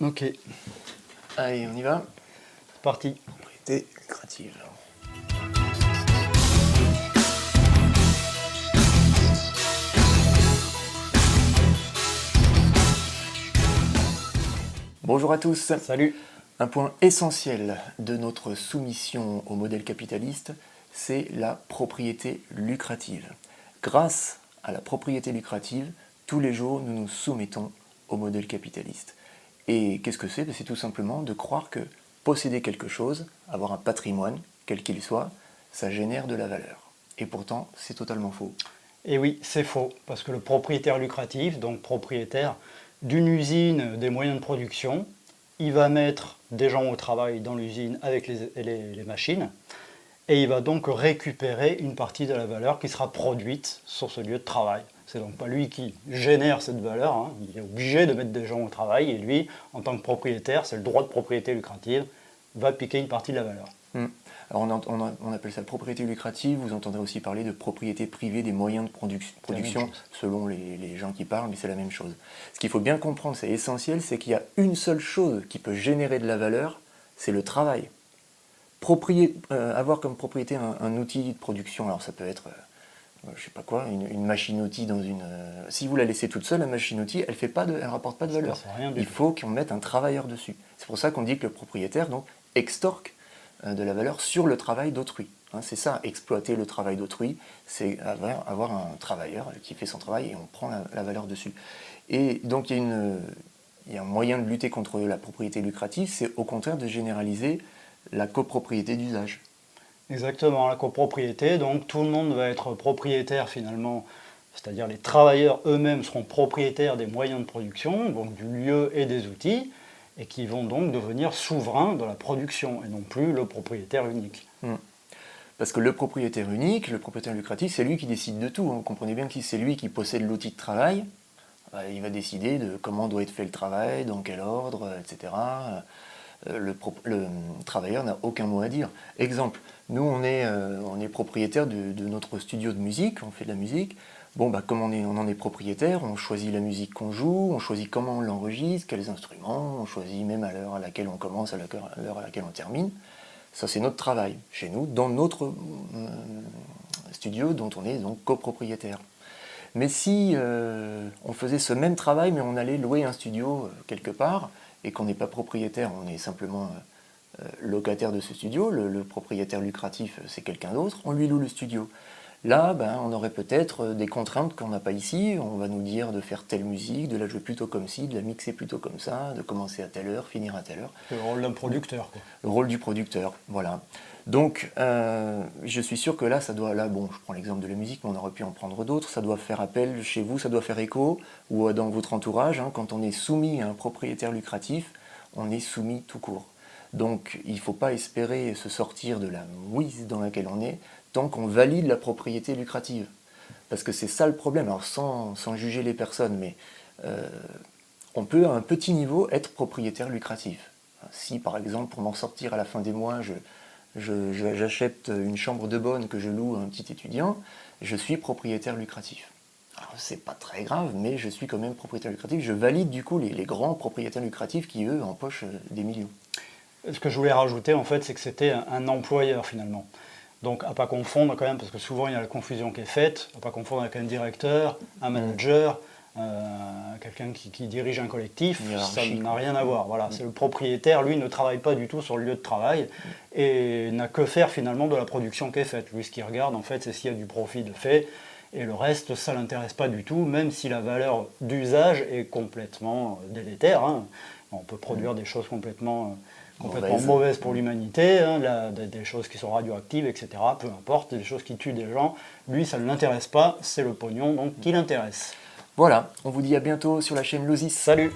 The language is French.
Ok, Allez, on y va. c'est parti. Propriété lucrative. Bonjour à tous. Salut. Un point essentiel de notre soumission au modèle capitaliste, c'est la propriété lucrative. Grâce à la propriété lucrative, tous les jours, nous nous soumettons au modèle capitaliste. Et qu'est-ce que c'est? C'est tout simplement de croire que posséder quelque chose, avoir un patrimoine, quel qu'il soit, ça génère de la valeur. Et pourtant, c'est totalement faux. Et oui, c'est faux, parce que le propriétaire lucratif, donc propriétaire d'une usine, des moyens de production, il va mettre des gens au travail dans l'usine avec les machines, et il va donc récupérer une partie de la valeur qui sera produite sur ce lieu de travail. C'est donc pas lui qui génère cette valeur, hein. Il est obligé de mettre des gens au travail, et lui, en tant que propriétaire, c'est le droit de propriété lucrative, va piquer une partie de la valeur. Alors on appelle ça propriété lucrative, vous entendrez aussi parler de propriété privée des moyens de production selon les gens qui parlent, mais c'est la même chose. Ce qu'il faut bien comprendre, c'est essentiel, c'est qu'il y a une seule chose qui peut générer de la valeur, c'est le travail. Avoir comme propriété un outil de production, alors ça peut être, je sais pas quoi, une machine-outil dans une... si vous la laissez toute seule, la machine-outil, elle rapporte pas de valeur. Il faut qu'on mette un travailleur dessus. C'est pour ça qu'on dit que le propriétaire donc, extorque de la valeur sur le travail d'autrui. C'est ça, exploiter le travail d'autrui, c'est avoir un travailleur qui fait son travail et on prend la valeur dessus. Et donc il y a un moyen de lutter contre la propriété lucrative, c'est au contraire de généraliser la copropriété d'usage. Exactement, la copropriété, donc tout le monde va être propriétaire finalement, c'est-à-dire les travailleurs eux-mêmes seront propriétaires des moyens de production, donc du lieu et des outils, et qui vont donc devenir souverains de la production, et non plus le propriétaire unique. Parce que le propriétaire unique, le propriétaire lucratif, c'est lui qui décide de tout. Vous comprenez bien que si c'est lui qui possède l'outil de travail, il va décider de comment doit être fait le travail, dans quel ordre, etc. Le travailleur n'a aucun mot à dire. Exemple, nous on est propriétaire de notre studio de musique, on fait de la musique. Bon, comme on en est propriétaire, on choisit la musique qu'on joue, on choisit comment on l'enregistre, quels instruments, on choisit même à l'heure à laquelle on commence, à l'heure à laquelle on termine. Ça c'est notre travail, chez nous, dans notre studio dont on est donc copropriétaire. Mais si on faisait ce même travail, mais on allait louer un studio quelque part, et qu'on n'est pas propriétaire, on est simplement locataire de ce studio, le propriétaire lucratif c'est quelqu'un d'autre, on lui loue le studio. Là, on aurait peut-être des contraintes qu'on n'a pas ici, on va nous dire de faire telle musique, de la jouer plutôt comme ci, de la mixer plutôt comme ça, de commencer à telle heure, finir à telle heure. C'est le rôle d'un producteur, quoi. Le rôle du producteur, voilà. Donc, je suis sûr que là, je prends l'exemple de la musique, mais on aurait pu en prendre d'autres, ça doit faire appel chez vous, ça doit faire écho, ou dans votre entourage, quand on est soumis à un propriétaire lucratif, on est soumis tout court. Donc, il ne faut pas espérer se sortir de la mouise dans laquelle on est, tant qu'on valide la propriété lucrative. Parce que c'est ça le problème, alors sans juger les personnes, mais on peut à un petit niveau être propriétaire lucratif. Si par exemple, pour m'en sortir à la fin des mois, j'achète une chambre de bonne que je loue à un petit étudiant, je suis propriétaire lucratif. Alors c'est pas très grave, mais je suis quand même propriétaire lucratif. Je valide du coup les grands propriétaires lucratifs qui, eux, empochent des millions. Ce que je voulais rajouter, en fait, c'est que c'était un employeur, finalement. Donc, à ne pas confondre quand même, parce que souvent il y a la confusion qui est faite, à ne pas confondre avec un directeur, un manager, quelqu'un qui dirige un collectif, ça n'a rien à voir. Voilà, c'est le propriétaire, lui ne travaille pas du tout sur le lieu de travail et n'a que faire finalement de la production qui est faite. Lui, ce qu'il regarde, en fait, c'est s'il y a du profit de fait, et le reste, ça ne l'intéresse pas du tout, même si la valeur d'usage est complètement délétère. On peut produire des choses complètement mauvaises pour l'humanité, des choses qui sont radioactives, etc. Peu importe, des choses qui tuent des gens. Lui, ça ne l'intéresse pas, c'est le pognon donc qui l'intéresse. Voilà, on vous dit à bientôt sur la chaîne Losis. Salut!